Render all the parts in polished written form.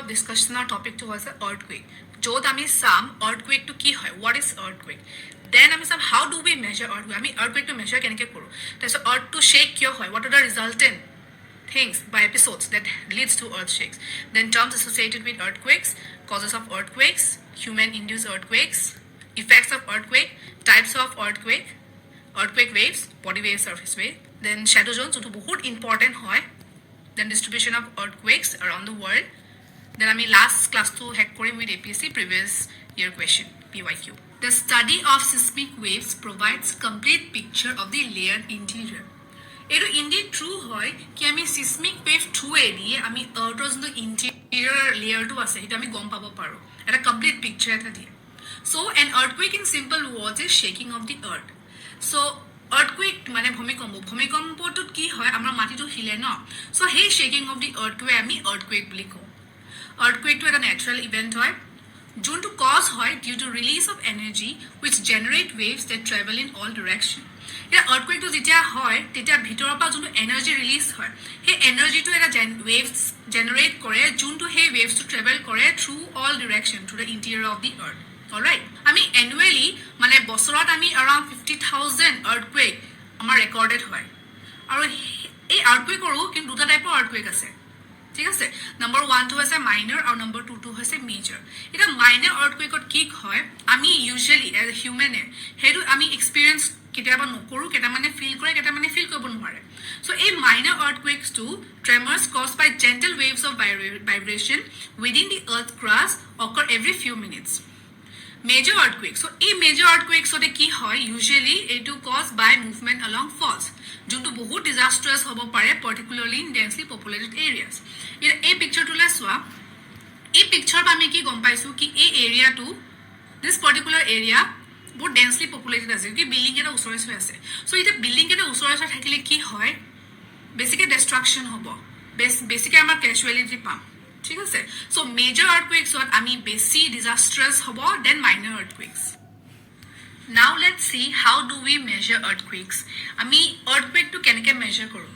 of discussion or topic to was earthquake. Jod ami sam earthquake to ki hoy. What is earthquake? Then ami sam how do we measure earthquake? Ami earthquake to measure kenke koru. So earth to shake kyo hoy. What are the resultant things by episodes that leads to earth shakes? Then terms associated with earthquakes, causes of earthquakes, human-induced earthquakes, effects of earthquake, types of earthquake, earthquake waves, body wave, surface wave. Then shadow zones, which is important hoy. Then distribution of earthquakes around the world. Then I mean last class 2 hack with APSC previous year question PYQ. The study of seismic waves provides complete picture of the layered interior. It is indeed true hoy ki ami seismic wave through area ami earth's the interior layer to ase eta ami gom pabo paro. Eta complete picture eta diye. So an earthquake in simple words is shaking of the earth. So earthquake mane bhumikompo to ki hoy amra mati to hile no. So hey shaking of the earth to ami earthquake boli ko. Earthquake to a natural event hoy. June to cause hoy due to release of energy which generate waves that travel in all directions. Earthquake to যেতিয়া হয় তেতিয়া ভিতৰৰ পৰা যোনটো energy release হয় সেই এনাৰ্জিটো এটা waves generate কৰে যোনটো সেই waves to travel কৰে through all direction to the interior of the earth. Alright, আমি annually মানে বছৰত আমি around 50,000 earthquake আমাৰ recorded হয় আৰু এই earthquake কৰো কিন্তু দুটা টাইপৰ earthquake আছে ঠিক আছে number 1 to হৈছে minor আৰু number 2 to হৈছে major এটা minor earthquake কি হয় আমি usually as a human হেতু আমি experience কেতিয়াবা নকৰো কেটা মানে ফিল কৰে কেটা মানে ফিল কৰিব নোৱাৰে so a minor earthquakes to tremors caused by gentle waves of vibration within the earth crust occur every few minutes. Major earthquakes, so a major earthquakes so ki hoy usually it is caused by movement along faults junto bahut disastrous hobo pare particularly in densely populated areas. A picture to leswa a picture ba me ki gom paisu ki a area to this particular area বহুত densely populated আছে কি building এটা ওচৰে ওচৰে আছে so এটা building এটা ওচৰে ওচৰে থাকিলে কি হয় বেসিক্যালি ডিস্ট্ৰাকশন হ'ব বেসিক্যালি আমাৰ ক্যাজুয়ালিটি পাম ঠিক আছে সো মেজৰ আৰ্থকুৱেকস হত আমি বেছি ডিজাস্ট্ৰাছ হ'ব then minor earthquakes now let's see how do we measure earthquakes আমি আৰ্থকুৱেক টু কেনেকে মেজাৰ কৰো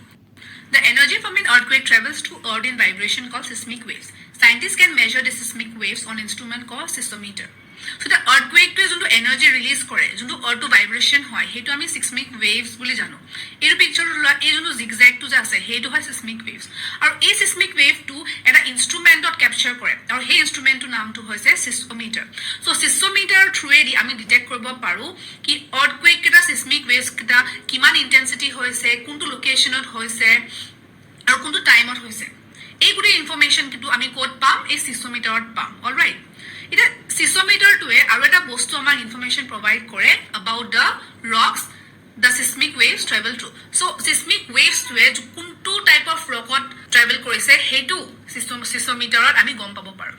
The energy from an earthquake travels to earth in vibration called seismic waves. Scientists can measure the seismic waves on instrument called seismometer. So the earthquake to is energy release kore jonto earth to vibration hoy hetu ami seismic waves boli jano er picture la e jonto zigzag to ase hetu hoy seismic waves aru ei seismic wave to eta instrument dot capture kore aru he instrument to naam to hoise seismometer so seismometer through edi ami detect koribo paru ki earthquake eta seismic waves eta kiman intensity hoise kuntu location ot hoise aru kuntu time ot hoise ei gudi information kitu ami code pam ei seismometer ot pam all right It is seismometer to a areta bostu amar information provide kore about the rocks the seismic waves travel through. So seismic waves to a kuntu type of rock travel korise hetu seismometer ami gom pabo paru.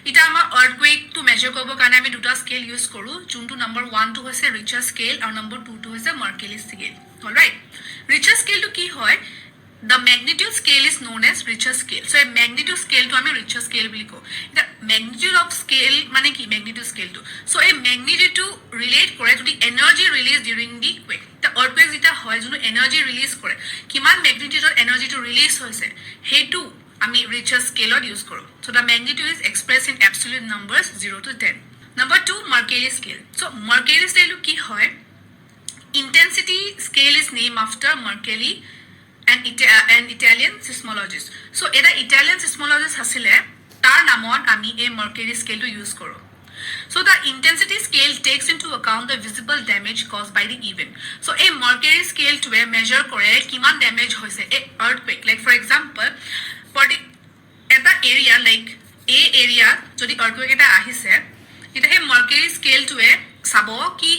Ita amar earthquake to measure kobo karone ami duta scale use koru juntu number 1 to hoise Richter scale and number 2 to hoise Mercury scale. All right. Richter scale to ki hoy the magnitude scale is known as Richter scale. So a magnitude scale to ami Richter scale boli ko. The magnitude of scale mane ki magnitude scale to. So a magnitude to relate kore to the energy released during the quake. The earthquake jeta hoy jono energy release kore. Kiman magnitude of energy to release hoise. Hetu ami Richter scale or use koro. So the magnitude is expressed in absolute numbers 0 to 10. Number 2 Mercury scale. So Mercury scale to ki hoy intensity scale is named after Mercury an Italian seismologist. So এটা Italian seismologist hasile tar namon ami a Mercury scale to use koro. So the intensity scale takes into account the visible damage caused by the event. So a Mercury scale to a measure kore kiman damage hoise a earthquake like for example eta area like a area jodi earthquake eta ahise eta he Mercury scale to a sabo ki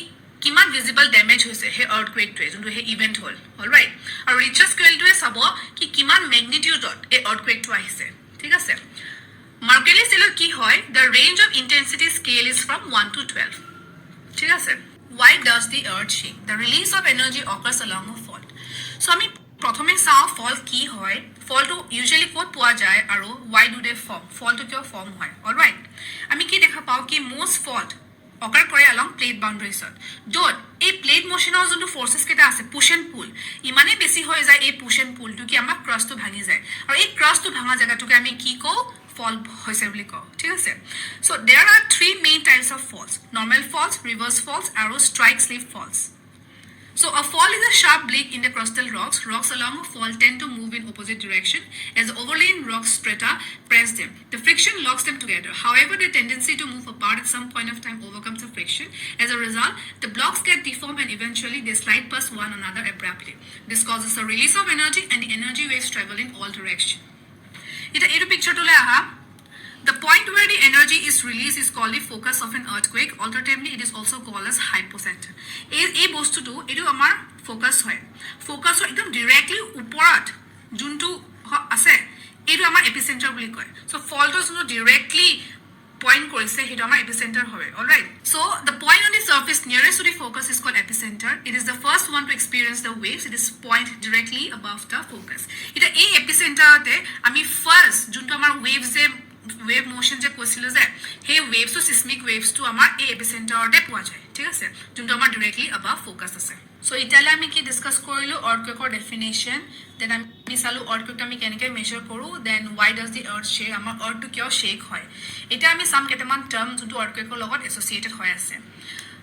কিমান visible damage হৈছে হে earthquake to যোনটো হে event হল all right আৰু Richter scale to চাব কি কিমান magnitude ত এই earthquake to আহিছে ঠিক আছে Mercury scale কি হয় the range of intensity scale is from 1 to 12 ঠিক আছে why does the earth shake the release of energy occurs along a fault so আমি প্ৰথমে চাও fault কি হয় fault to usually ক'ত পোৱা যায় আৰু why do they form fault কিয় form হয় all right আমি কি দেখা পাও কি most fault occur kore along plate boundaries dot a plate motion or jonto forces keta ase push and pull imane beshi hoy jay a push and pull to ki amar crust to bhangi jay aru ei crust to bhanga jaga to ke ami ki ko ফল হৈছে বুলি কওঁ ঠিক আছে so there are three main types of faults normal faults reverse faults আৰু strike slip faults So a fall is a sharp break in the crustal rocks. Rocks along a fall tend to move in opposite direction as the overlying rock strata press them. The friction locks them together. However, the tendency to move apart at some point of time overcomes the friction. As a result, the blocks get deformed and eventually they slide past one another abruptly. This causes a release of energy and the energy waves travel in all directions. It's picture to The point where the energy is released is called the focus of an earthquake. Alternatively, it is also called as hypocenter. এই বস্তুটো এটো আমাৰ focus হয় focus একদম directly ওপৰত যোনটো আছে এটো আমাৰ এপিসেন্টাৰ বুলি কয় সো ফলটো যোনটো ডাইৰেক্টলি point কৰিছে হেটো আমাৰ এপিসেন্টাৰ হয় alright so the point on the surface nearest to the focus is called epicenter. It is the first one to experience the waves. It is point directly above the focus. এটা এই এপিসেন্টাৰতে আমি first যোনটো আমাৰ waves wave motion যে কৈছিল যে হে waves to seismic waves to আমাৰ এই এপিসেন্টাৰতে পোৱা যায় ঠিক আছে যোনটো আমাৰ directly above focus আছে সো ইতালে আমি কি ডিসকাস কৰিলো earthquake definition then আমি চালো earthquake আমি কেনেকৈ মেজাৰ কৰো then why does the earth shake আমাৰ earth to কিয় shake হয় এটা আমি সাম কেটামান টার্ম যোনটো earthquake লগত এসোসিয়েটেড হৈ আছে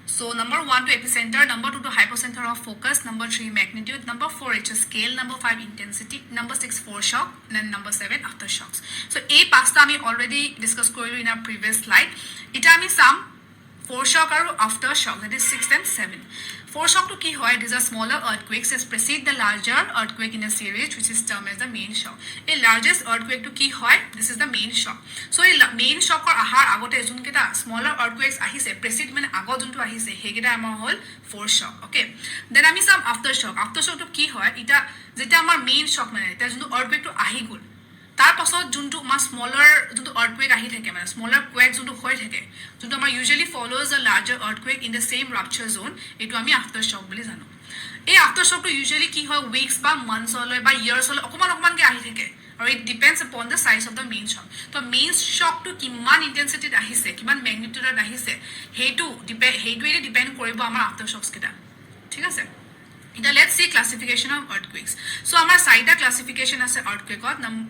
So number 1 to epicenter, number 2 to hypocenter of focus, number 3 magnitude, number 4 Richter scale, number 5 intensity, number 6 foreshock, and then number 7 aftershocks. So a pasta we already discussed in our previous slide. It ami some foreshock or aftershock, that is 6 and 7. Foreshock to key hoy, these are smaller earthquakes that precede the larger earthquake in a series, which is termed as the main shock. A largest earthquake to key hoy, this is the main shock. So a main shock or ahar agote jun keta smaller earthquakes ahise precede mane ago juntu ahise hegeta amar hol foreshock. Okay. Then ami some aftershock. Aftershock to key hoy, ita jeta amar main shock mane eta juntu earthquake to ahi gul. তাৰ পাছত যোনটো মা smaller যোনটো earthquake আহি থাকে মানে smaller কুৱেক যোনটো হৈ থাকে যোনটো আমাৰ usually follows a larger earthquake in the same rupture zone এইটো আমি আফটাৰ শক বুলি জানো এই আফটাৰ শকটো ইউজুৱেলি কি হয় উইকস বা মান্থছ হলে বা ইয়াৰ্ছ হলে অকমানকে আহি থাকে আৰু it depends upon the size of the main shock তো মেইন শকটো কিমান ইন্টেন্সিটিত আহিছে কিমান ম্যাগনিটিউডত আহিছে হেইটোৱে ডিপেন্ড কৰিব আমাৰ আফটাৰ শকছ কেটা ঠিক আছে Now let's see classification of earthquakes. So our SIDA classification as an earthquake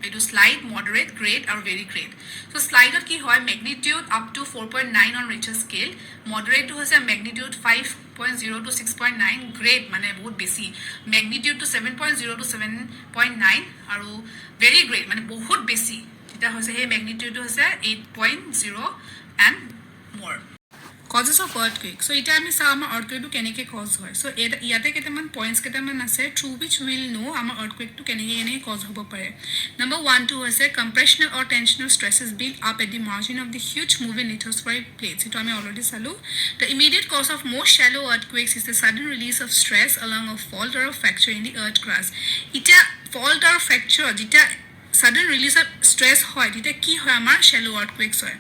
it is slight, moderate, great or very great. So slight ki hoy magnitude up to 4.9 on Richter scale, moderate to has a magnitude 5.0 to 6.9, great mane bahut beshi, magnitude to 7.0 to 7.9 aru very great mane bahut beshi. Eta hoise he magnitude to has 8.0 and more. Causes of earthquake. So ita ami sa ama earthquake to keneke cause hoy. So yate ketaman points ketaman ase through which we will know ama earthquake to keneke cause hobo pare. Number 1 to ase compressional or tensional stresses built up at the margin of the huge moving lithospheric plates. Ito ami already salu. The immediate cause of most shallow earthquakes is the sudden release of stress along a fault or a fracture in the earth crust. Ita fault or fracture jita sudden release of stress hoy ita ki hoy amar shallow earthquakes hoy.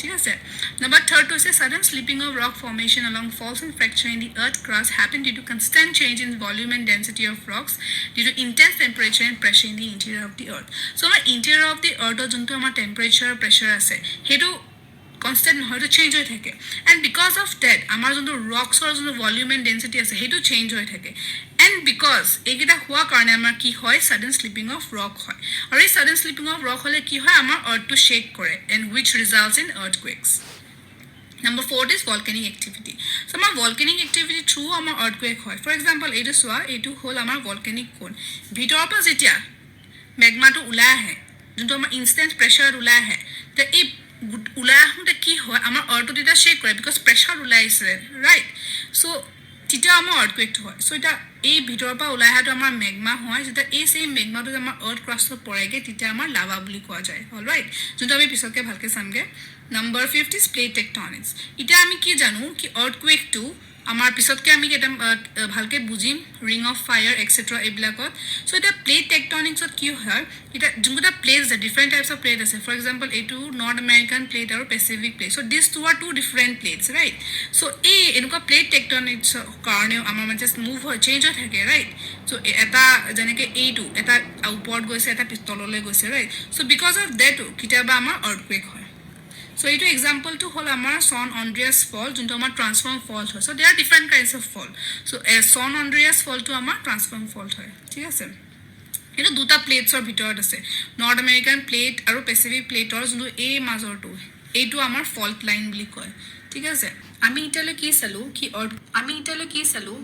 ঠিক আছে number 3 to say sudden slipping of rock formation along faults and fracture in the earth crust happen due to constant change in volume and density of rocks due to intense temperature and pressure in the interior of the earth so our interior of the earth jonto amar temperature pressure ase hetu constant hoy to change hoy thake and because of that amar jonto rocks or jonto volume and density ase hetu change hoy thake and because egita hua karone amar ki hoy sudden slipping of rock hoy or a sudden slipping of rock hole ki hoy amar earth to shake kore and which results in earthquakes. Number 4 is volcanic activity. So amar volcanic activity through amar earthquake hoy for example etu swa etu hol amar volcanic cone bhitor pa jetia magma to ulai ahe jonto amar instant pressure ulai ahe te ei ulai ahunte ki hoy amar earth to shake kore because pressure ulai ise right so tita amar earthquake hoy so eta এই ভিতৰ পৰা ওলাই হাটো আমাৰ magma হয় যেটা এই same মেগমাটো আমাৰ আৰ্থ ক্ৰাষ্টত পৰেগে তিতে আমাৰ লাভা বুলি কোৱা যায় অলৰাইট যোনটো আমি পিছকে ভালকে সামগে নাম্বাৰ 5 ইজ প্লেট টেকটনিক্স ইটা আমি কি জানো কি আৰ্থকুৱেক টু আমাৰ পিছতকে আমি এটা ভালকে বুজিম ৰিং অফ ফায়াৰ এটসেট্ৰা এবিলাকত সো এটা প্লেট টেকটনিক্সত কি হয় এটা যোনটা plates the different types of plate আছে ফৰ এক্সাম্পল এটো নৰ্থ আমেৰিকান প্লেট আৰু Pacific plate so this two are two different plates right so এই এনেকুৱা প্লেট টেকটনিক্স কাৰণে আমাৰ মানে জাস্ট মুভ হয় চেঞ্জ হৈ থাকে ৰাইট সো এটা যেনেকে এইটো এটা ওপৰত গৈছে এটা তললৈ গৈছে right so because of that কিটাবা আমাৰ আৰ্থকুৱেক হয় So ito example to hol amar San Andreas fault junto amar transform fault hoy so there are different kinds of fault so a San Andreas fault to amar transform fault hoy ঠিক আছে এটা দুটা প্লেটছৰ ভিতৰত আছে north American plate আৰু Pacific প্লেটৰ যোনটো এই মাজৰটো এইটো আমাৰ ফল্ট লাইন বুলি কয় ঠিক আছে আমি ইটালৈ কি চালো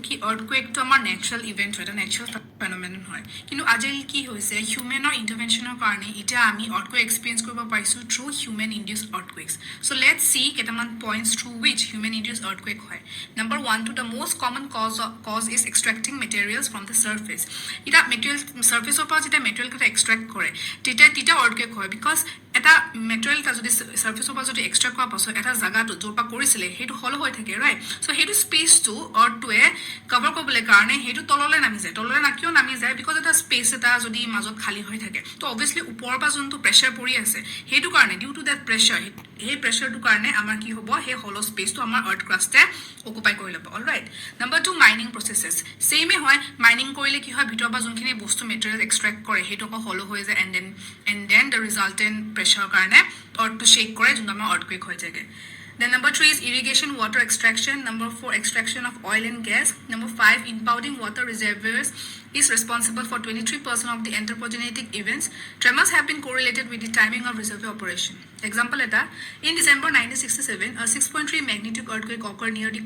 কি আৰ্থকুৱেকটো আমাৰ নেচাৰেল ইভেন্ট হয় এটা নেচাৰেল ফেনোমেনন হয় কিন্তু আজি কি হৈছে হিউমেনৰ ইন্টাৰভেনচনৰ কাৰণে এটা আমি আৰ্থকুৱেক এক্সপেৰিয়েন্স কৰিব পাইছো through human induced earthquakes so let's see কেটামান points through which human induced earthquake হয় number 1 to the most common cause is extracting materials from the surface এটা material surface of যেটা material কে extract কৰে তিটা earthquake হয় because এটা material টা যদি সাৰফেসৰ পৰা যদি এক্সট্ৰাক্ট কৰা পাছত এটা জায়গাটো জোৰপা কৰিছিলে হেতু হল হৈ থাকে ৰাইট সো হেতু স্পেস টু অৰটোৱে কভাৰ কৰিবলৈ কাৰণে হেতু তললৈ নামি যায় তললৈ না কিয় নামি যায় বিকজ এটা স্পেস এটা যদি মাজত খালি হৈ থাকে তো অবভিয়াসলি ওপৰৰ পৰা যোনটো প্ৰেছাৰ পৰি আছে হেতু কাৰণে ডিউ টু দ্যাট প্ৰেছাৰ এই প্ৰেছাৰটো কাৰণে আমাৰ কি হ'ব হে হল স্পেসটো আমাৰ আৰ্থ ক্ৰাষ্টে অকুপাই কৰি ল'ব অলৰাইট নাম্বাৰ 2 মাইনিং প্ৰসেসেস সেমে হয় মাইনিং কৰিলে কি হয় ভিতৰ পৰা যোনখিনি বস্তু মেটেৰিয়েল এক্সট্ৰাক্ট কৰে হেতু হল হৈ যায় and then the resultant pressure karne or to shake kore junda ma earthquake hoy jage then number 3 is irrigation water extraction number 4 extraction of oil and gas number 5 impounding water reservoirs is responsible for 23% of the anthropogenic events tremors have been correlated with the timing of reservoir operation example eta in December 1967 a 6.3 magnitude earthquake occurred near the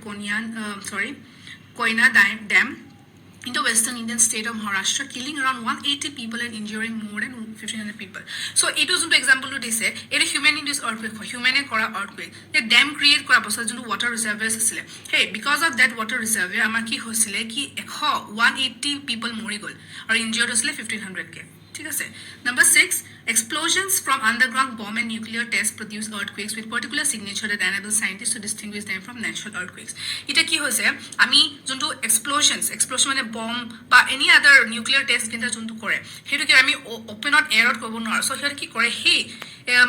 Koyna dam in the western Indian state of Maharashtra, killing around 180 people and injuring more than 1,500 people. So, it was an example to say, it is human-induced earthquake, human earthquake. The dam create kora pasal jonu water reservoirs asile. Hey, because of that water reservoir, amar ki hosile ki 180 people mori gol, or injured asile 1,500 ke. ঠিক আছে number 6 explosions from underground bomb and nuclear tests produce earthquakes with particular signature that enable scientists to distinguish them from natural earthquakes এটা কি হৈছে আমি যোনটো explosion মানে bomb বা any other nuclear test কিটা যোনটো কৰে হেতু কি আমি ওপেনত এয়াৰত কৰিব নোৱাৰো সো হেতু কি কৰে হে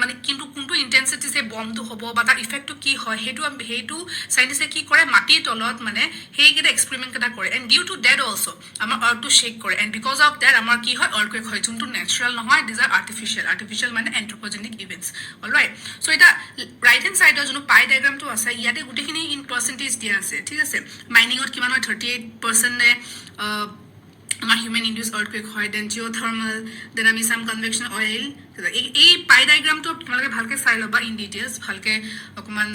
মানে কিন্তু কোনটো ইন্টেন্সিটি সে বমটো হ'ব বা তাৰ ইফেক্টটো কি হয় হেতু সাইন্টিস্টে কি কৰে মাটিৰ তলত মানে হেই কিটা এক্সপেৰিমেন্ট কিটা কৰে and due to that also আমাৰ আৰ্থ টু শেক কৰে and because of that আমাৰ কি হয় earthquake হয় যোনটো natural নহয় these are artificial মানে anthropogenic events all right so এটা right hand side যোনটো পাই ডায়াগ্ৰাম টো আছে ইয়াতে গুটেখিনি ইন পাৰ্সেন্টেজ দিয়া আছে ঠিক আছে মাইনিংত কিমান হয় 38% নে আমাৰ human induced earthquake হয় then geothermal then আমি some convection oil এই পাই ডায়াগ্ৰাম টো তোমালোকে ভালকে চাই লবা ইন ডিটেইলস ভালকে অকমান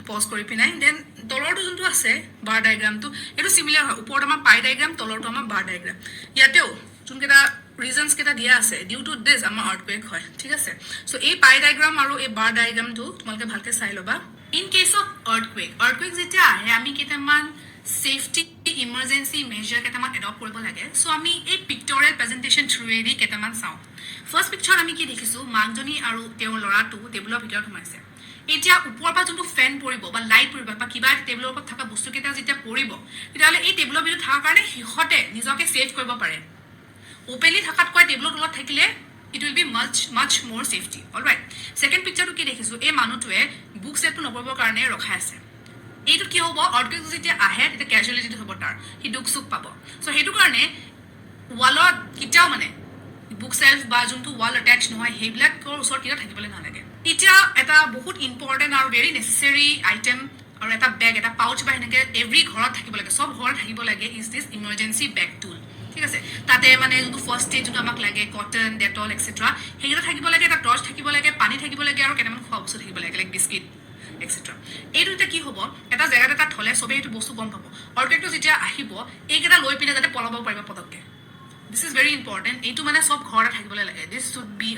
পজ কৰি পিনাই then তলৰটো যোনটো আছে বাৰ ডায়াগ্ৰাম টো এটো সিমিলাৰ হয় ওপৰত আমাৰ পাই ডায়াগ্ৰাম তলৰটো আমাৰ বাৰ ডায়াগ্ৰাম ইয়াতেও যোনকেটা reasons কেটা দিয়া আছে due to this আমাৰ earthquake হয় ঠিক আছে সো এই পাই ডায়াগ্ৰাম আৰু এই বাৰ ডায়াগ্ৰাম টো তোমালোকে ভালকে চাই লবা in case of earthquake যেতিয়া আহে আমি কেটামান safety emergency measure কেটামান adopt কৰিব লাগে সো আমি এই pictorial presentation through এৰি কেটামান চাও first picture আমি কি দেখিছো মাকজনী আৰু তেওঁৰ লৰাটো টেবুলৰ ভিতৰত সোমাইছে এতিয়া ওপৰৰ পৰা যোনটো ফেন পৰিব বা লাইট পৰিব বা কিবা টেবুলৰ ওপৰত থকা বস্তু কেটা যেতিয়া পৰিব তেতিয়ালে এই টেবুলৰ ভিতৰত থাকাৰ কাৰণে হিহতে নিজকে সেভ কৰিব পাৰে openly thakat koi table tolot thakile it will be much more safety all right second picture to ki dekhisu e manutue book set to nopobo karone rakha ase eitu ki hobo earthquake jetia ahe eta casualty hobo tar hi duk suk pabo so hetu karone wallot kitao mane book shelf ba juntu wall attached nohoy he black kor usor kira thakibole na lage etia eta bahut important and very necessary item or eta bag eta pouch ba heneke every ghorot thakibole lage sob ghor thakibo lage is this emergency bag tool ঠিক আছে তাতে মানে যোনটো first stage যোনটো আমাক লাগে cotton Dettol এটসেট্ৰা হেগিটা থাকিব লাগে এটা টৰ্চ থাকিব লাগে পানী থাকিব লাগে আৰু কেটামান খোৱা বস্তু থাকিব লাগে লাইক বিস্কিট এটসেট্ৰা এইটো এটা কি হ'ব এটা জায়গাত এটা থলে সবে এইটো বস্তু গম পাব অৰ্কেটো যেতিয়া আহিব এইকেটা লৈ পিনে যাতে পলাব পাৰিব পদককে this is very important এইটো মানে সব ঘৰত থাকিবলে লাগে this should be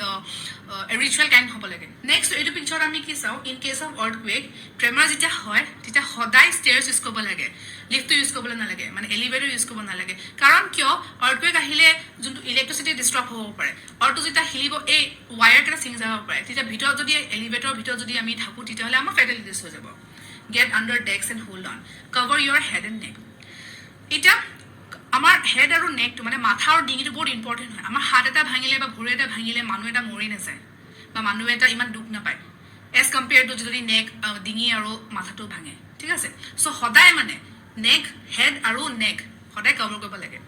a ritual kind হ'ব লাগে next এইটো পিকচাৰ আমি কি চাও in case of earthquake tremor যেতিয়া হয় তেতিয়া সদাই stairs ইউজ কৰিব লাগে লিফট ইউজ কৰিব না লাগে মানে এলিভেটৰ ইউজ কৰিব না লাগে কাৰণ কিয় earthquake আহিলে যোনটো ইলেক্ট্ৰিসিটি ডিস্ট্ৰব হ'ব পাৰে আৰু যেতিয়া হিলিব এই ওয়্যাৰ কেটা সিং যাব পাৰে তেতিয়া ভিতৰত যদি এলিভেটৰ ভিতৰত যদি আমি থাকো তেতিয়ালে আমাৰ ফেটালিটিছ হৈ যাব get under decks and hold on cover your head and neck এটা আমাৰ হেড আৰু নেক তো মানে মাথা আৰু ডিঙিটো বহুত ইম্পৰ্টেন্ট হয় আমাৰ হাত এটা ভাঙিলে বা ভৰি এটা ভাঙিলে মানুহ এটা মৰি নাযায় বা মানুহ এটা ইমান দুখ নাপায় এজ কম্পেয়াৰ্ড টু যদি নেক ডিঙি আৰু মাথাটো ভাঙে ঠিক আছে সো সদায় মানে নেক হেড আৰু নেক সদায় কভাৰ কৰিব লাগে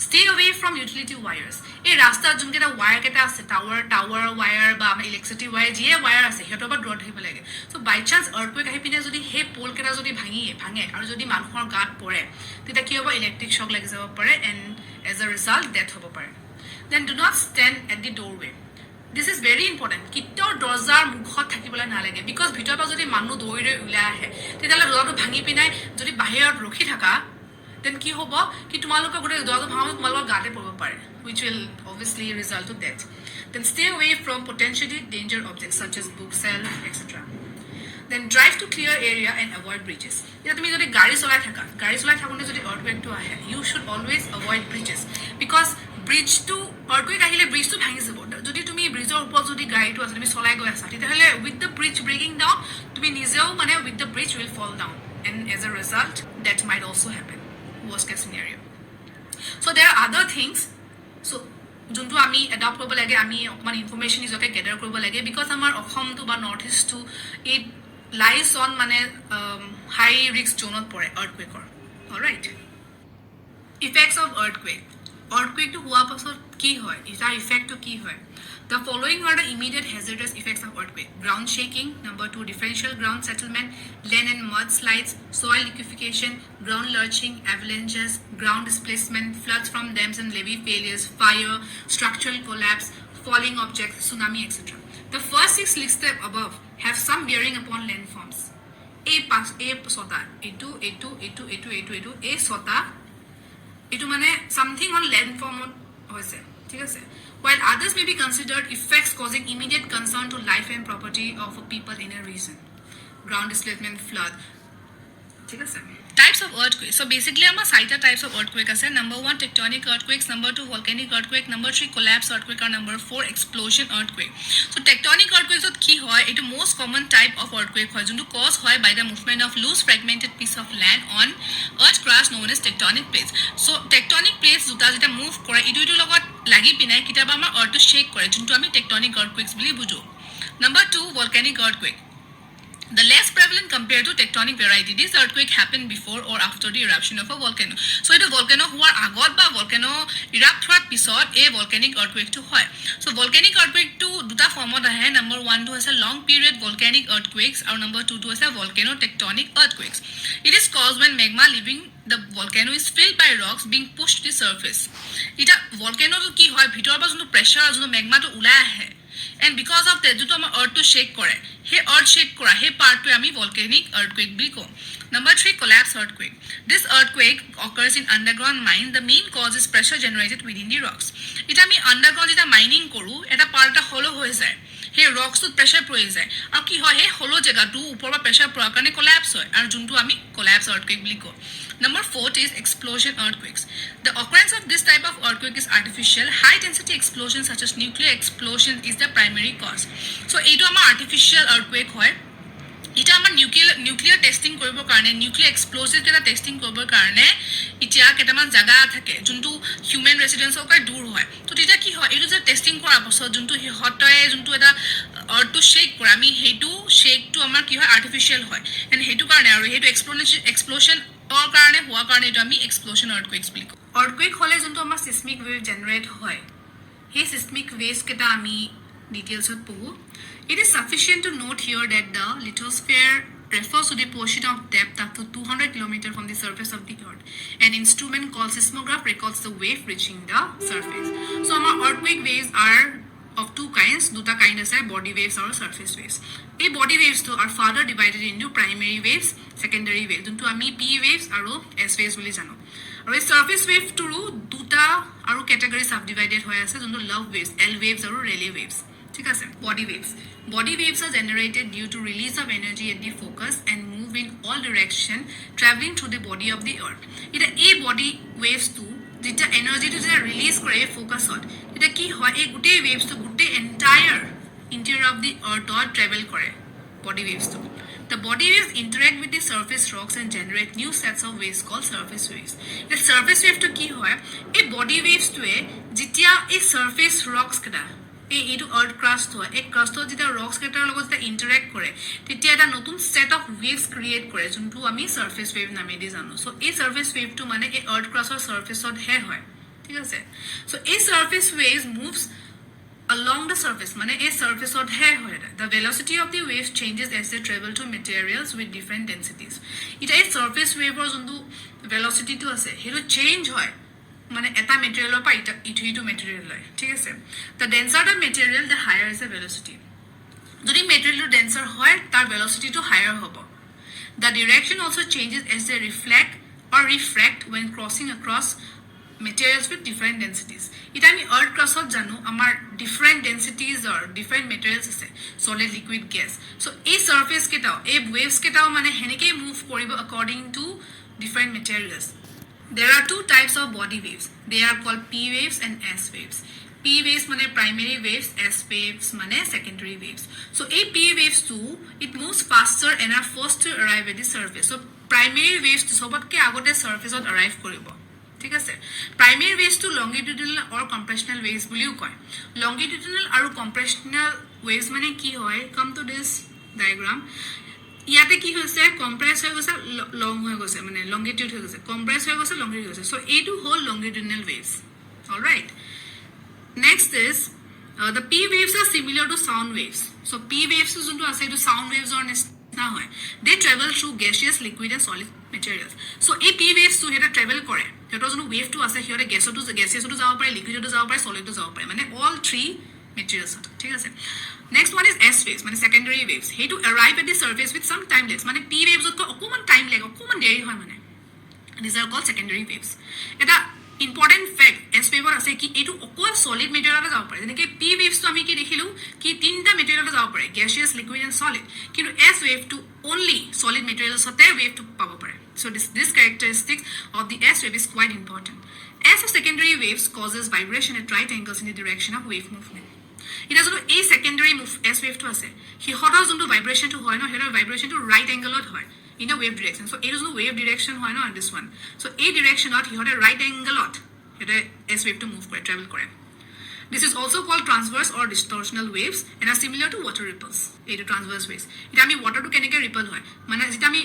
stay away from utility wires এই ৰাস্তাৰ যোনকেটা ওয়্যাৰ কেটা আছে টাৱাৰ ওয়্যাৰ বা ইলেক্ট্ৰিসিটি ওয়্যাৰ যিয়ে ওয়্যাৰ আছে হেতৰ পৰা দূৰত থাকিব লাগে সো বাই চান্স earthquake আহি পিনে যদি হে পোল কেটা যদি ভাঙে আৰু যদি মানুহৰ গাত পৰে তেতিয়া কি হ'ব ইলেক্ট্ৰিক শক লাগি যাব পাৰে and as a result death হ'ব পাৰে Then do not stand at the doorway. This is very important. Kitor dorjar mukhot thakibole nalage because bhitor pa jodi manu doire ulai ahe tetale dorjato bhangi pinai jodi bahirot rokhi thaka then ki hobo ki tumaloka gore dorjato bhangi tumalok gate porbo pare which will obviously result to death. Then stay away from potentially dangerous objects such as books, cell, etc. Then drive to clear area and avoid bridges. Ita tumi jodi gari solai thakonte jodi earthquake to ahe you should always avoid bridges because bridge to earthquake ahile bridge to bhangi jabo jodi tumi bridge or upor jodi gari to ase tumi solai goi asa tetale with the bridge breaking down tumi nijeo mane with the bridge will fall down and as a result that might also happen worst case scenario. So there are other things so যোনটো আমি adopt কৰিব লাগে আমি অকমান information ইজকে গেদাৰ কৰিব লাগে because আমাৰ Assam to বা north east to it lies on মানে high risk zone পৰে earthquake all right. Effects of earthquake to হোৱা পাছত কি হয় ইটাৰ ইফেক্ট to কি হয় The following are the immediate hazardous effects of earthquake. Ground shaking, number 2, differential ground settlement, land and mudslides, soil liquefaction, ground lurching, avalanches, ground displacement, floods from dams and levee failures, fire, structural collapse, falling objects, tsunami, etc. The first 6 listed above have some bearing upon landforms. Something on landform hoise. While others may be considered effects causing immediate concern to life and property of people in a region. Ground displacement, flood. Types of earthquakes. So basically, our types of earthquake are number 1, tectonic earthquakes, number 2, volcanic earthquake, number 3, collapse earthquake, or number 4, explosion earthquake. So tectonic earthquakes is the most common type of earthquake which is caused by the movement of loose fragmented piece of land on earth crust known as tectonic plates. So tectonic plates jeta move kore itu logot lagi pinai kitaba amar earth to shake kore juntu ami tectonic earthquakes bili bujo. Number 2, volcanic earthquake. The less prevalent compared to tectonic variety. This earthquake happened before or after the eruption of a volcano. So it is volcano huar agot ba volcano erupt huar pisot a volcanic earthquake to hoy. So volcanic earthquake to duta form of hai number 1 to has a long period volcanic earthquakes or number 2 to has a volcano tectonic earthquakes. It is caused when magma leaving the volcano is filled by rocks being pushed to the surface. Ita volcano to ki hoy bhitor pa jonto pressure jonto magma to ulai ahe. And because of that, joto amar earth to shake kore. He earth shake kora. He part to ami volcanic earthquake biko. Number 3, collapse earthquake. This earthquake occurs in underground mine. The main cause is pressure generated within the rocks. Ita ami underground ita mining koru. Eta part ta hollow hoy jay. He rocks to pressure proye jay. Ar ki hoy he hollow jaga tu upor ba pressure proya karone collapse hoy. Ar juntu ami collapse earthquake biko. Number 4 is explosion earthquakes. The occurrence of this type of earthquake is artificial. High density explosions such as nuclear explosion is the primary cause. So eto amar artificial earthquake hoy. Ita amar nuclear testing koribo karone nuclear explosive keta testing koribo karone itia ketaman jaga thake juntu human residence okar dur hoy. To tita ki hoy eto je testing kora pasot juntu hotoy juntu eta earth to shake kora ami hetu shake to amar ki hoy artificial hoy and hetu karone aru hetu explosion or karone hua karone eto ami explosion earthquakes bili ko. Earthquake hole juntu amar seismic wave generate hoy. He seismic waves keta ami details ot pogu. It is sufficient to note here that the lithosphere refers to the portion of depth up to 200 km from the surface of the earth. An instrument called seismograph records the wave reaching the surface. So our earthquake waves are of two kinds. Duta kind is body waves or surface waves. A body waves are further divided into primary waves, secondary waves. Duntu ami P waves aru S waves boli jano. Aru surface wave to duta aru category subdivided hoy ase duntu love waves, L waves aru Rayleigh waves. ঠিক আছে body waves. Body waves are generated due to release of energy at the focus and move in all direction traveling through the body of the earth. Ita a body waves to jeta energy to release kore focus hot. Ita ki hoy a gute waves to gute entire interior of the earth or travel kore body waves to. The body waves interact with the surface rocks and generate new sets of waves called surface waves. The surface wave to ki hoy a body waves to a jetia a surface rocks kada এইটো earth crust হয় এই crust যেতিয়া rocks কেটাৰ লগত যেতিয়া interact কৰে তেতিয়া এটা নতুন set of waves create কৰে যোনটো আমি surface wave নামে দি জানো সো এই surface wave টো মানে এই earth crustৰ surface ত হে হয় ঠিক আছে সো এই surface waves moves along the surface মানে এই surface ত হে হয় the velocity of the waves changes as they travel to materials with different densities এটা এই surface wave ৰ যোনটো velocity টো আছে হেটো change হয় মানে এটা মেটেৰিয়েলৰ পৰা ইটো মেটেৰিয়েল লয় ঠিক আছে the denser the material the higher is the velocity যদি মেটেৰিয়েলটো ডেন্সাৰ হয় তাৰ ভেলোচিটিটো হায়াৰ হ'ব the direction also changes as they reflect or refract when crossing across materials with different densities এটা আমি earth crust জানো আমাৰ different densities or different materials আছে solid liquid gas so এই surface কেটাও এই waves কেটাও মানে হেনেকে move কৰিব according to different materials there are two types of body waves they are called p waves and s waves p waves mane primary waves s waves mane secondary waves so a p waves too it moves faster and are first to arrive at the surface so primary waves to sobotke agote surface ot arrive koribo ঠিক আছে primary waves to longitudinal or compressional waves বুলিও কয় longitudinal আৰু compressional waves মানে কি হয় come to this diagram ইয়াতে কি হৈছে কম্প্ৰেস হৈ গৈছে লং হৈ গৈছে মানে লংগিটিউড হৈ গৈছে কম্প্ৰেস হৈ গৈছে লংগিটিউড হৈ গৈছে সো এইটো হল longitudinal waves all right next is the p waves are similar to sound waves so p waves যোনটো আছে এইটো sound waves or না হয় they travel through gaseous liquid and solid materials so এই p waves to এটা travel কৰে হেটো যোনটো wave to আছে হিয়তে gaseous to যাব পাৰে liquid to যাব পাৰে solid to যাব পাৰে মানে all three materials ঠিক আছে next one is s waves মানে secondary waves hey to arrive at the surface with some time lags মানে p waves ot okuman time lag okuman deri hoy mane these are called secondary waves eta important fact s wave ase ki etu okol solid material la jab pare jene ki p waves to ami ki dekhilu ki tinta material la jab pare gaseous liquid and solid kintu s wave to only solid materials hote wave to pabo pare so this characteristics of the s wave is quite important as of secondary waves causes vibration at right angles in the direction of wave movement it has a secondary move s wave to ase he hotor junto vibration to hoy no here vibration to right angle ot hoy in a wave direction so it is no wave direction hoy no on this one so a direction ot he hotor right angle ot here s wave to move kore travel kore this is also called transverse or distortional waves and are similar to water ripples it transverse waves it ami water to keneke ripple hoy mane jeta ami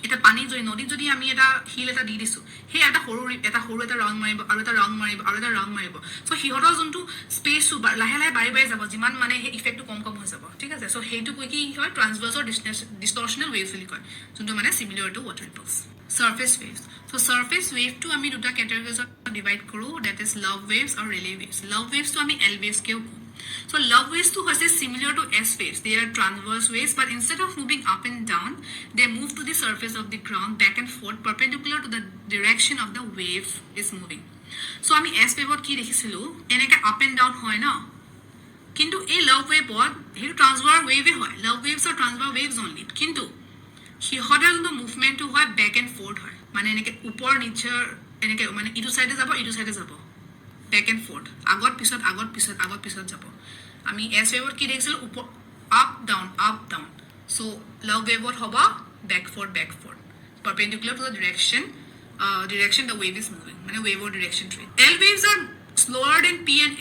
এটা পানী যদি নদী যদি আমি এটা hill এটা দি দিছো হে এটা হৰু এটা ৰাউন্ড মাৰিব আৰু এটা ৰাউন্ড মাৰিব আৰু এটা ৰাউন্ড মাৰিব সো হিহতৰ যোনটো স্পেস লাহে লাহে বাঢ়ি বাঢ়ি যাব যিমান মানে হে ইফেক্টটো কম হৈ যাব ঠিক আছে সো হেইটো কই কি হয় ট্ৰান্সভাৰ্স অৰ ডিস্টৰশনাল ওয়েভস বুলি কয় যোনটো মানে similar to water ripples surface waves so surface wave to ami duta categories divide koro that is love waves or relay waves love waves to ami l waves keu so love waves to is similar to s waves they are transverse waves but instead of moving up and down they move to the surface of the ground back and forth perpendicular to the direction of the wave is moving so ami s wave ot ki dekhisilu eneke up and down hoy na kintu ei love wave ot he transverse wave hoy love waves are transverse waves only kintu হিহতৰ যোনটো মুভমেন্টটো হয় back end fourth হয় মানে এনেকে উপৰ নিচৰ এনেকে মানে ইটো সাইডে যাব ব্যাক এন্ড ফোৰ্থ আগত পিছত যাব আমি এস ওয়েভত কি দেখিছিল উপৰ আপ ডাউন সো লাভ ওয়েভত হবা back fourth perpendicular to the direction the wave is moving মানে ওয়েভৰ direction trade l waves are slower than p and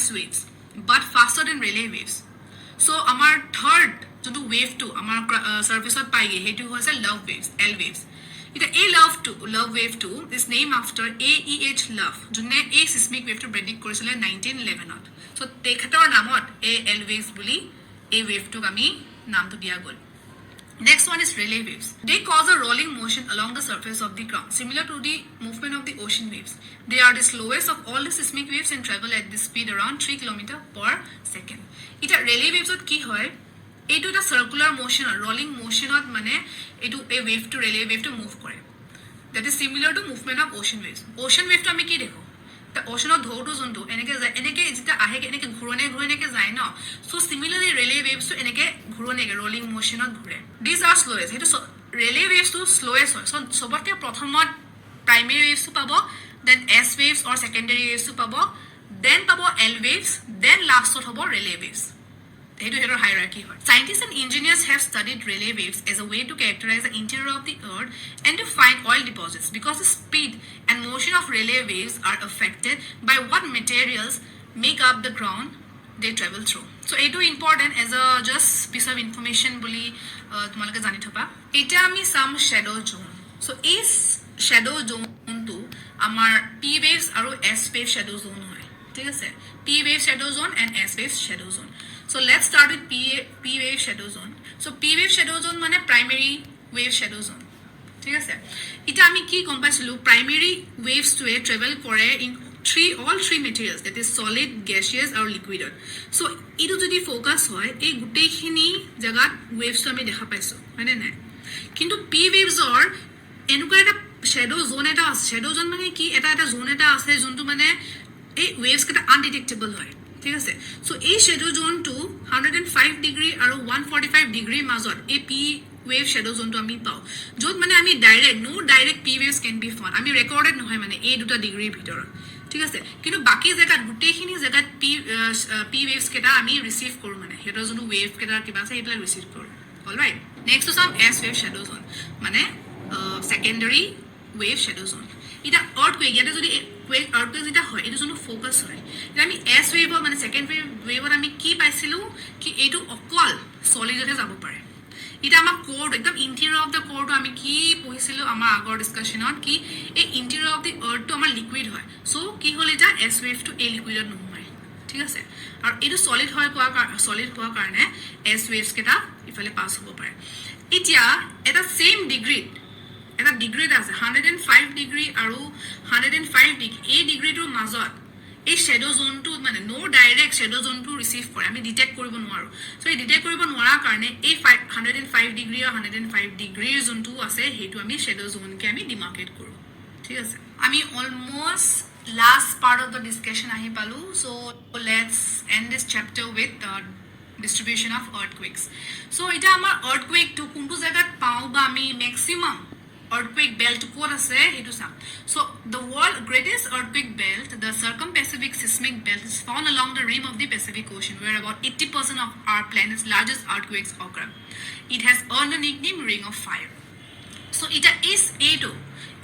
s waves but faster than relay waves so আমাৰ third যোনটো wave to আমাৰ surface ত পাইগে হেতু হৈছে love waves l waves এটা a love wave to is named after AEH love যোনে এই seismic wave to predict কৰিছিলে 1911 ত so তেখেতৰ নামত l waves বুলি এই wave to আমি নামটো দিয়া গল next one is relay waves they cause a rolling motion along the surface of the ground similar to the movement of the ocean waves they are the slowest of all the seismic waves and travel at the speed around 3 km per second এটা relay waves ot কি হয় এইটো এটা circular motion rolling মোশনত মানে এইটো এই wave টু Rayleigh wave টু মুভ করে that is similar to movement of ocean wave টু আমি কি দেখো তা ওশনত ঢৌটো যোনটো এনেকে যেটা আহে এনেকে ঘুৰণেকে যায় ন সো সিমিলাৰলি ৰিলে ওয়েভস টু এনেকে ঘুৰণেকে ৰোলিং মোশনত ঘুৰে দিস আৰ স্লোয়েস্ট হেতু ৰিলে ওয়েভস টু স্লোয়েস্ট হয় সো সবতকে প্ৰথমত প্রাইমারি ওয়েভস টু পাবো then S waves or secondary waves টু পাবো দেন পাবো এল ওয়েভস দেন লাস্টত হ'ব Rayleigh waves Heter hierarchy. Scientists and engineers have studied relay waves as a way to characterize the interior of the earth and to find oil deposits because the speed and motion of relay waves are affected by what materials make up the ground they travel through. So it is important as a just piece of information boli tumalake jani thopa. Eta ami some shadow zone. So is shadow zone to amar p waves aru s wave shadow zone hoy. ঠিক আছে p wave shadow zone and s wave shadow zone. So let's start with P wave shadow zone. So P wave shadow zone mane primary wave shadow zone. ঠিক আছে এটা আমি কি গম পাইছিলো primary ৱেভছটোৱে travel কৰে in all three materials, that is solid, gaseous or liquid. So এইটো যদি ফোকাস হয় এই গুটেইখিনি জায়গাত ওয়েভছ আমি দেখা পাইছো হয়নে নাই কিন্তু পি ওয়েভছৰ এনেকুৱা এটা শ্যাডো জোন এটা আছে শ্যাডো জোন মানে কি এটা জোন এটা আছে যোনটো মানে এই ওয়েভছ কেটা আনডিটেক্টেবল হয় ঠিক আছে সো এই শ্যাডো জোনটো 105 ডিগ্ৰী আৰু 145 ডিগ্ৰী মাজত এই P wave shadow zone to ami pao jot mane ami direct no direct p waves can be found ami recorded no hoy mane ei duta degree bhitor ঠিক আছে কিন্তু বাকি জায়গাত গুটেইখিনি জায়গাত পি waves কেটা আমি রিসিভ কৰো মানে হেতৰ যোনটো ওয়েভ কেটা কিবা আছে এইবিলাক ৰিসিভ কৰো alright next to some s wave shadow zone মানে সেকেন্ডারি ওয়েভ shadow zone এটা earthquake ইয়াতে যদি earthquake যেটা হয় এটো যোনটো ফোকাস হয় এটা আমি s wave মানে সেকেন্ড ওয়েভত আমি কি পাইছিলো কি এটো অকল সলিডতে যাব পাৰে এটা আমাৰ কোড একদম ইন্টেৰিয়ৰ অফ দা কোড আমি কি পঢ়িছিলো আমাৰ আগৰ ডিসকাশনত কি এই ইন্টেৰিয়ৰ অফ দি আৰ্থ তো আমাৰ লিকুইড হয় সো কি হল এটা এস ওয়েভ টু এ লিকুইডত নহয় ঠিক আছে আৰু এটো সলিড হয় হোৱা কাৰণে এস ওয়েভছ কেটা ইফালে পাস হ'ব পাৰে এতিয়া এটা সেম ডিগ্ৰী এটা ডিগ্ৰীত আছে 105 ডিগ্ৰী আৰু 105 ডিগ্ৰী এই ডিগ্ৰীটোৰ মাজত এই শ্যাডো জোনটো মানে নো ডাইৰেক্ট শ্যাডো জোনটো ৰিসিভ কৰে আমি ডিটেক্ট কৰিব নোৱাৰো সো এই ডিটেক্ট কৰিব নোৱাৰা কাৰণে এই 105 ডিগ্ৰী আৰু 105 ডিগ্ৰীৰ জোনটো আছে হেতু আমি শ্যাডো জোন কে আমি ডিমাৰ্কেট কৰো ঠিক আছে আমি almost last part of the discussion ahi palu so let's end this chapter with the distribution of earthquakes so eta amar earthquake to kuntu jagat pau ba ami maximum earthquake belt code ase hetu sam so the world greatest earthquake belt the circum-pacific seismic belt is found along the rim of the Pacific Ocean where about 80% of our planet's largest earthquakes occur it has earned the nickname ring of fire so এটা is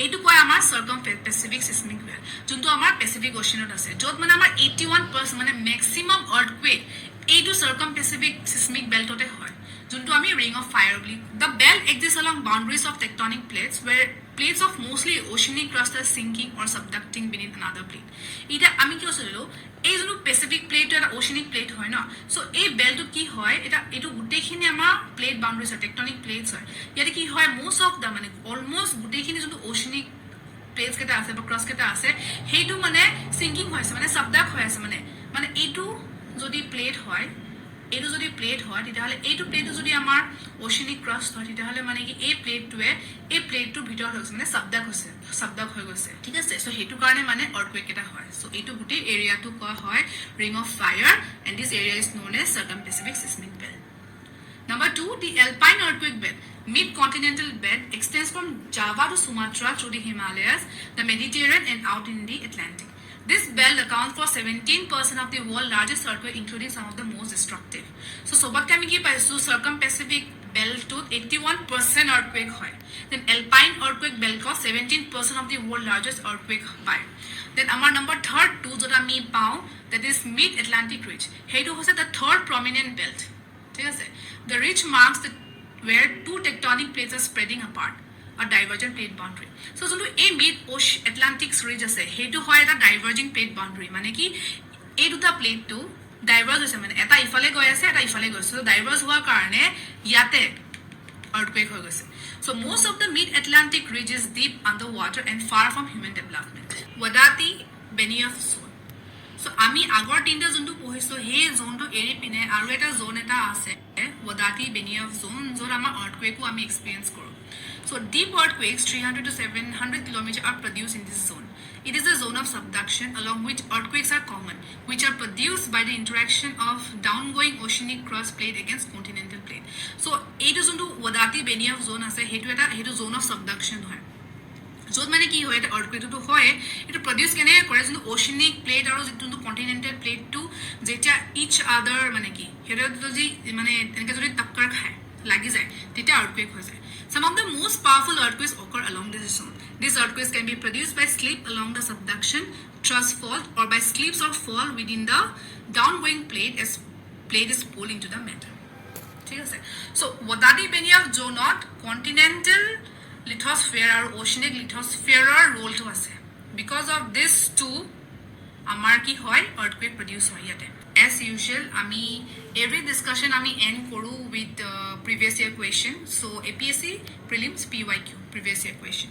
এটো কয় আমাৰ circum-pacific seismic belt যোনটো আমাৰ Pacific Oceanত আছে যত মানে আমাৰ 81% মানে maximum earthquake এইটো circum-pacific seismic beltতে হয় যোনটো আমি ring of fire বুলি the belt exists along boundaries of tectonic plates where plates of mostly oceanic crust are sinking or subducting beneath another plate এটা আমি কি কৈছিলো এই যোনটো Pacific plate এটা oceanic plate হয় না সো এই বেল্ট কি হয় এটা এটো গুটেইখিনি আমাৰ plate boundaries হয় tectonic plates হয় ইয়াতে কি হয় most of the মানে almost গুটেইখিনি যোনটো oceanic plates কেটা আছে বা crust কেটা আছে হেইটো মানে sinking হৈছে মানে subduct হৈ আছে মানে এইটো যদি plate হয় এটো যদি প্লেট হয় তেতিয়াহলে এইটো প্লেটটো যদি আমাৰ ওশেনিক ক্ৰাস্ট হয় তেতিয়াহলে মানে কি এই প্লেটটোৱে এই প্লেটটোৰ ভিতৰত হৈছে মানে subduct হৈ গৈছে ঠিক আছে সো হেতু কাৰণে মানে earthquake এটা হয় সো এইটো গুটেই এৰিয়াটো কোৱা হয় ring of fire and this area is known as circum-pacific seismic belt number 2 the alpine earthquake belt mid-continental belt extends from Java to Sumatra through the Himalayas the Mediterranean and out in the Atlantic This belt accounts for 17% of the world's largest earthquake, including some of the most destructive. So, sobat kami ki paisu circum-Pacific belt to 81% earthquake hoy. Then alpine earthquake belt ko 17% of the world's largest earthquake hoy. Then amar number third to jot ami pao that is mid-Atlantic ridge. Hetu hoise the third prominent belt. Thik ase. The ridge marks where two tectonic plates are spreading apart. A divergent plate boundary so jonto a mid Atlantic ridge ase hetu hoy eta diverging plate boundary mane ki ei duta plate to diverge hoise mane eta ifale goi ase eta ifale goi so diverge hoar karone yate earthquake hoy goise so most of the mid Atlantic ridge is deep underwater and far from human development wadati beneath zone so ami agor tinta jonto pohiso he zone to eri pine aru eta zone eta ase wadati beneath zone jor amar earthquake ko ami experience koro So deep earthquakes 300 to 700 kilometers are produced in this zone. It is a zone of subduction along which earthquakes are common, which are produced by the interaction of downgoing oceanic crust plate against continental plate. So it is into Wadati Beneath zone as a hetu zone of subduction. যত মানে কি হয় এটা earthquake to হয় এটা produce কেনে কৰে যোন oceanic plate আৰু যোনটো continental plate to যেটা each other মানে কি হেটো যদি মানে এনেকে যদি টক্কৰ খায় লাগি যায় তেটা earthquake হৈ যায় Some of the most powerful earthquakes occur along this zone. These earthquakes can be produced by slip along the subduction, thrust fault, or by slips or fall within the downgoing plate as plate is pulled into the metal. So, Wadati Beneath zone not continental lithosphere or oceanic lithosphere role to us. Because of this two, amar ki hoy earthquake produce hoy yate. as usual আমি every discussion আমি end কৰো with previous year question. So APSC prelims PYQ previous year question,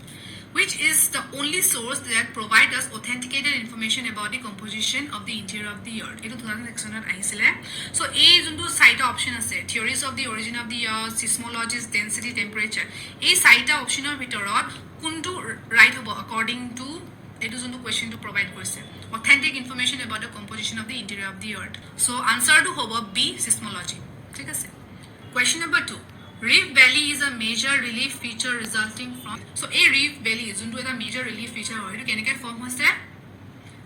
which is the only source that provide us authenticated information about the composition of the interior of the earth. Etu 2006 ত আহিছিলে. So a যোনটো চাৰিটা option আছে, theories of the origin of the earth, seismologies, density, temperature, এই চাৰিটা অপচনৰ ভিতৰত কোনটো right হ'ব according to etu যোনটো question to provide কৰিছে, authentic information about the composition of the interior of the earth. So answer to হ'ব B, seismology. ঠিক আছে. Question number 2. Reef Valley is a major relief feature resulting from. So a reef valley is into a major relief feature. Or you can get form was there.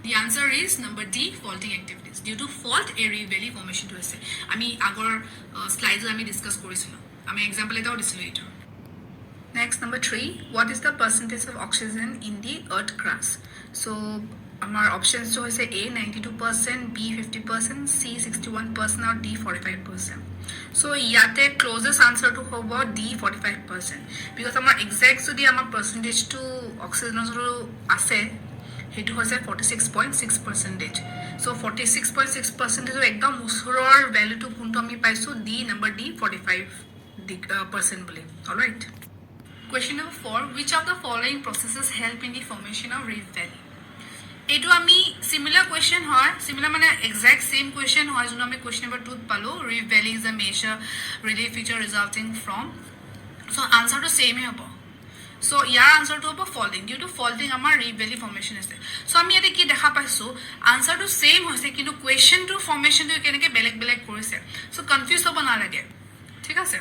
The answer is number D, faulting activities. Due to fault, a reef valley formation to say. I mean, our slides I discuss korisino. I mean example later. Next, number 3. What is the percentage of oxygen in the earth crust? So our options so say A 92%, B 50%, C 61%, or D 45%. So yate closest answer to hobo D 45%, because our exact so the percentage to oxygen ase hetu hoise 46.6%. So 46.6% is ekdom usror value to kunto ami paisu D number D 45% bole. All right. Question number 4. Which of the following processes help in the formation of reef valley? এইটো আমি similar question হয়, similar মানে exact same question হয় যোন আমি question number 2 পালো, reef valley is a major relief feature resulting from. So answer to same হ'ব. So year answer to হ'ব faulting. Due to faulting আমাৰ reef valley formation আছে. So আমি ইয়াতে কি দেখা পাইছো, answer to same হৈছে কিন্তু question to formation to কেনেকে বেলেগ বেলেগ কৰিছে. So confuse হ'ব নালাগে, ঠিক আছে.